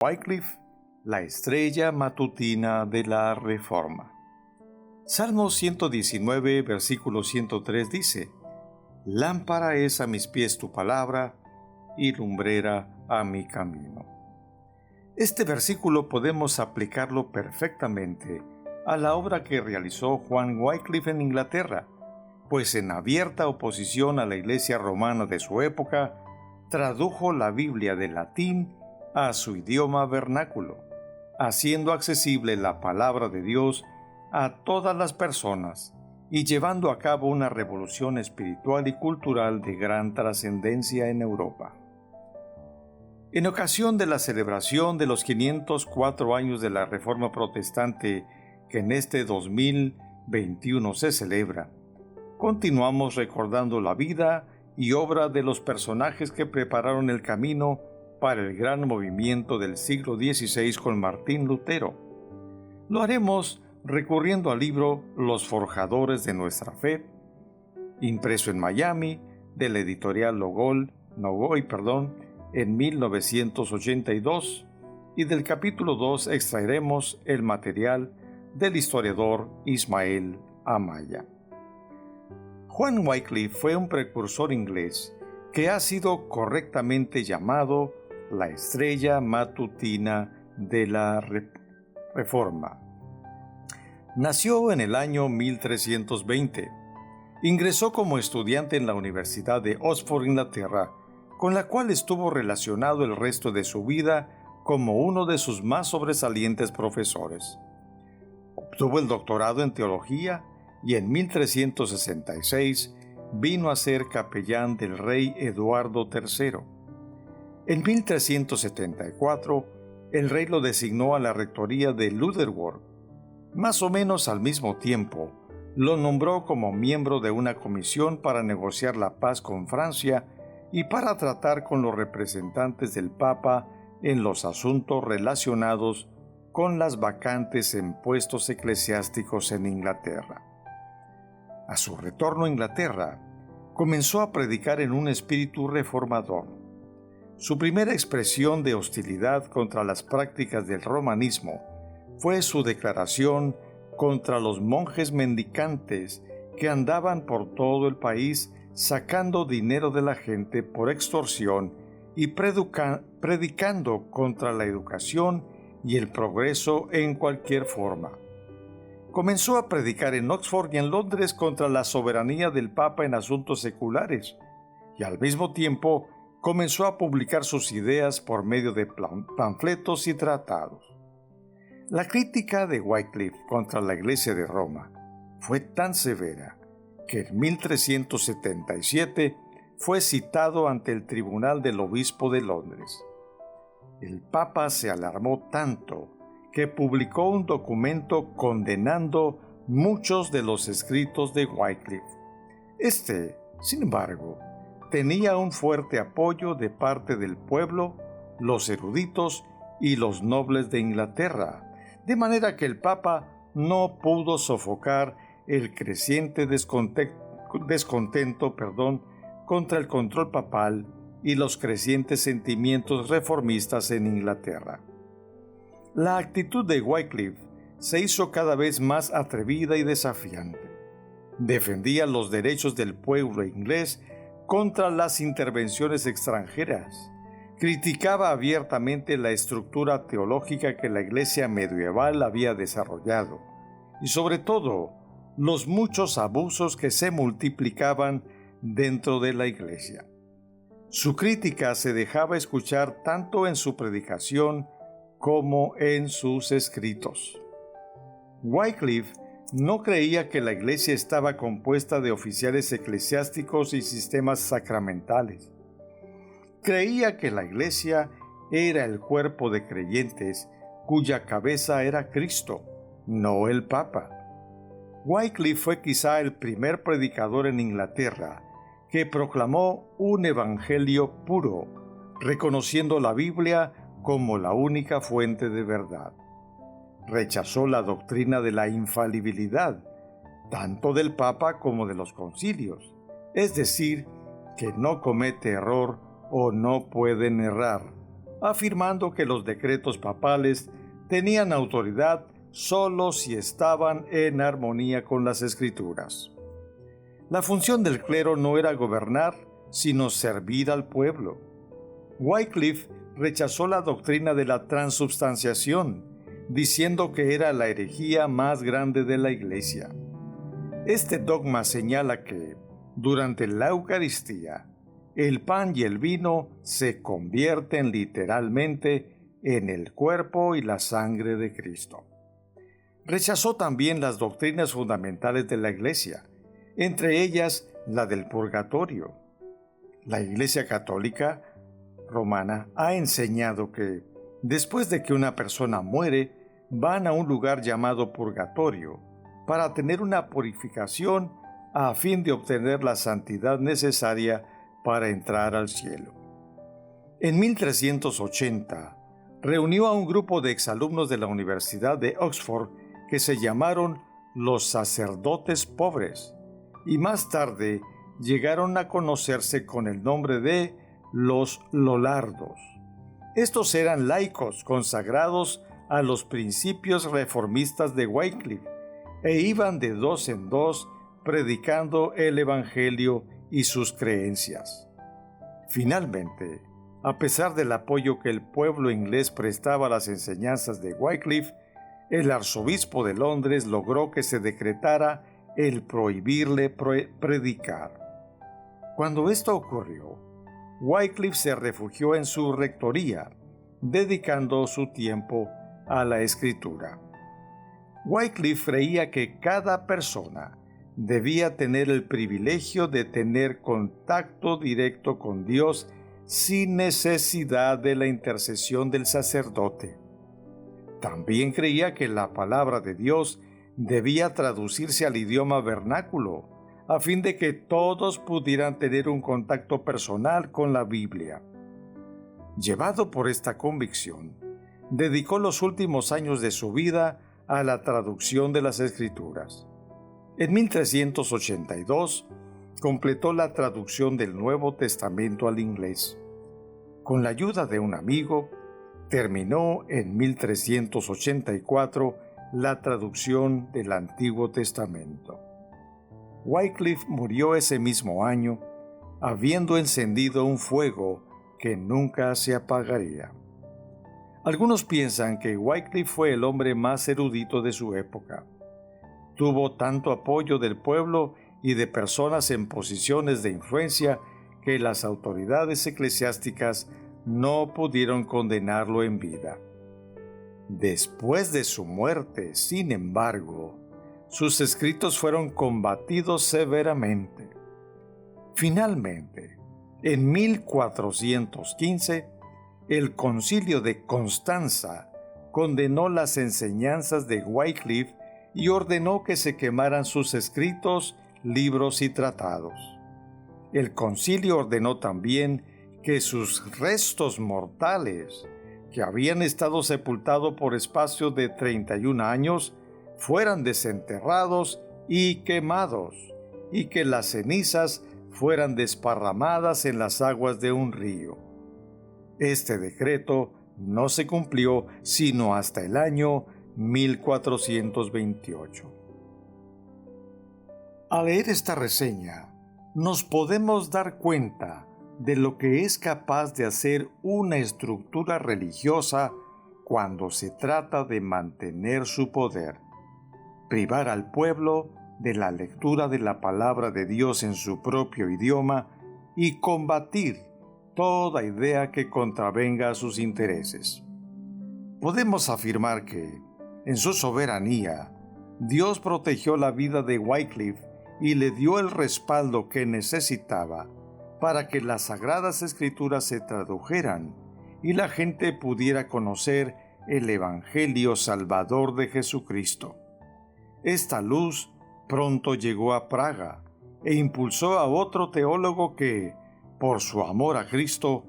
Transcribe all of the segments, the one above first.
Wycliffe, la estrella matutina de la Reforma. Salmo 119, versículo 103 dice: Lámpara es a mis pies tu palabra y lumbrera a mi camino. Este versículo podemos aplicarlo perfectamente a la obra que realizó Juan Wycliffe en Inglaterra, pues en abierta oposición a la Iglesia romana de su época, tradujo la Biblia del latín a su idioma vernáculo, haciendo accesible la palabra de Dios a todas las personas y llevando a cabo una revolución espiritual y cultural de gran trascendencia en Europa. En ocasión de la celebración de los 504 años de la Reforma Protestante que en este 2021 se celebra, continuamos recordando la vida y obra de los personajes que prepararon el camino para el gran movimiento del siglo XVI con Martín Lutero. Lo haremos recurriendo al libro Los Forjadores de Nuestra Fe, impreso en Miami, de la editorial Nogoy, en 1982, y del capítulo 2 extraeremos el material del historiador Ismael Amaya. Juan Wycliffe fue un precursor inglés que ha sido correctamente llamado la estrella matutina de la Reforma. Nació en el año 1320. Ingresó como estudiante en la Universidad de Oxford, Inglaterra, con la cual estuvo relacionado el resto de su vida como uno de sus más sobresalientes profesores. Obtuvo el doctorado en teología y en 1366 vino a ser capellán del rey Eduardo III. En 1374, el rey lo designó a la rectoría de Lutherworth. Más o menos al mismo tiempo, lo nombró como miembro de una comisión para negociar la paz con Francia y para tratar con los representantes del Papa en los asuntos relacionados con las vacantes en puestos eclesiásticos en Inglaterra. A su retorno a Inglaterra, comenzó a predicar en un espíritu reformador. Su primera expresión de hostilidad contra las prácticas del romanismo fue su declaración contra los monjes mendicantes que andaban por todo el país sacando dinero de la gente por extorsión y predicando contra la educación y el progreso en cualquier forma. Comenzó a predicar en Oxford y en Londres contra la soberanía del Papa en asuntos seculares, y al mismo tiempo comenzó a publicar sus ideas por medio de panfletos y tratados. La crítica de Wycliffe contra la Iglesia de Roma fue tan severa que en 1377 fue citado ante el tribunal del obispo de Londres. El Papa se alarmó tanto que publicó un documento condenando muchos de los escritos de Wycliffe. Este, sin embargo, tenía un fuerte apoyo de parte del pueblo, los eruditos y los nobles de Inglaterra, de manera que el Papa no pudo sofocar el creciente descontento contra el control papal y los crecientes sentimientos reformistas en Inglaterra. La actitud de Wycliffe se hizo cada vez más atrevida y desafiante. Defendía los derechos del pueblo inglés contra las intervenciones extranjeras. Criticaba abiertamente la estructura teológica que la Iglesia medieval había desarrollado y, sobre todo, los muchos abusos que se multiplicaban dentro de la Iglesia. Su crítica se dejaba escuchar tanto en su predicación como en sus escritos. Wycliffe no creía que la Iglesia estaba compuesta de oficiales eclesiásticos y sistemas sacramentales. Creía que la Iglesia era el cuerpo de creyentes cuya cabeza era Cristo, no el Papa. Wycliffe fue quizá el primer predicador en Inglaterra que proclamó un evangelio puro, reconociendo la Biblia como la única fuente de verdad. Rechazó la doctrina de la infalibilidad, tanto del Papa como de los concilios, es decir, que no comete error o no pueden errar, afirmando que los decretos papales tenían autoridad solo si estaban en armonía con las Escrituras. La función del clero no era gobernar, sino servir al pueblo. Wycliffe rechazó la doctrina de la transubstanciación, diciendo que era la herejía más grande de la Iglesia. Este dogma señala que, durante la Eucaristía, el pan y el vino se convierten literalmente en el cuerpo y la sangre de Cristo. Rechazó también las doctrinas fundamentales de la Iglesia, entre ellas la del purgatorio. La Iglesia Católica Romana ha enseñado que, después de que una persona muere, van a un lugar llamado purgatorio para tener una purificación a fin de obtener la santidad necesaria para entrar al cielo. En 1380, reunió a un grupo de exalumnos de la Universidad de Oxford que se llamaron los sacerdotes pobres, y más tarde llegaron a conocerse con el nombre de los Lollardos. Estos eran laicos consagrados a los principios reformistas de Wycliffe e iban de dos en dos predicando el Evangelio y sus creencias. Finalmente, a pesar del apoyo que el pueblo inglés prestaba a las enseñanzas de Wycliffe, el arzobispo de Londres logró que se decretara el prohibirle predicar. Cuando esto ocurrió, Wycliffe se refugió en su rectoría, dedicando su tiempo a la escritura. Wycliffe creía que cada persona debía tener el privilegio de tener contacto directo con Dios sin necesidad de la intercesión del sacerdote. También creía que la palabra de Dios debía traducirse al idioma vernáculo, a fin de que todos pudieran tener un contacto personal con la Biblia. Llevado por esta convicción, dedicó los últimos años de su vida a la traducción de las Escrituras. En 1382, completó la traducción del Nuevo Testamento al inglés. Con la ayuda de un amigo, terminó en 1384 la traducción del Antiguo Testamento. Wycliffe murió ese mismo año, habiendo encendido un fuego que nunca se apagaría. Algunos piensan que Wycliffe fue el hombre más erudito de su época. Tuvo tanto apoyo del pueblo y de personas en posiciones de influencia que las autoridades eclesiásticas no pudieron condenarlo en vida. Después de su muerte, sin embargo, sus escritos fueron combatidos severamente. Finalmente, en 1415, el Concilio de Constanza condenó las enseñanzas de Wycliffe y ordenó que se quemaran sus escritos, libros y tratados. El concilio ordenó también que sus restos mortales, que habían estado sepultados por espacio de 31 años, fueran desenterrados y quemados, y que las cenizas fueran desparramadas en las aguas de un río. Este decreto no se cumplió sino hasta el año 1428. Al leer esta reseña, nos podemos dar cuenta de lo que es capaz de hacer una estructura religiosa cuando se trata de mantener su poder, privar al pueblo de la lectura de la palabra de Dios en su propio idioma y combatir toda idea que contravenga a sus intereses. Podemos afirmar que, en su soberanía, Dios protegió la vida de Wycliffe y le dio el respaldo que necesitaba para que las Sagradas Escrituras se tradujeran y la gente pudiera conocer el Evangelio Salvador de Jesucristo. Esta luz pronto llegó a Praga e impulsó a otro teólogo que, por su amor a Cristo,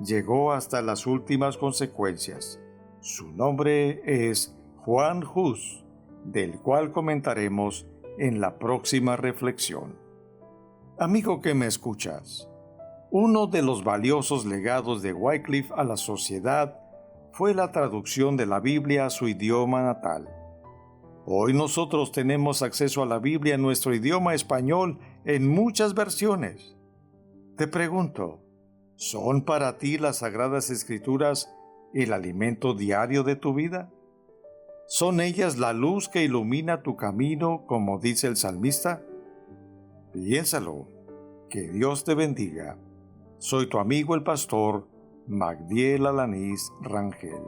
llegó hasta las últimas consecuencias. Su nombre es Juan Hus, del cual comentaremos en la próxima reflexión. Amigo que me escuchas, Uno de los valiosos legados de Wycliffe a la sociedad fue la traducción de la Biblia a su idioma natal. Hoy nosotros tenemos acceso a la Biblia en nuestro idioma español en muchas versiones. Te pregunto, ¿son para ti las Sagradas Escrituras el alimento diario de tu vida? ¿Son ellas la luz que ilumina tu camino, como dice el salmista? Piénsalo. Que Dios te bendiga. Soy tu amigo el pastor Magdiel Alanís Rangel.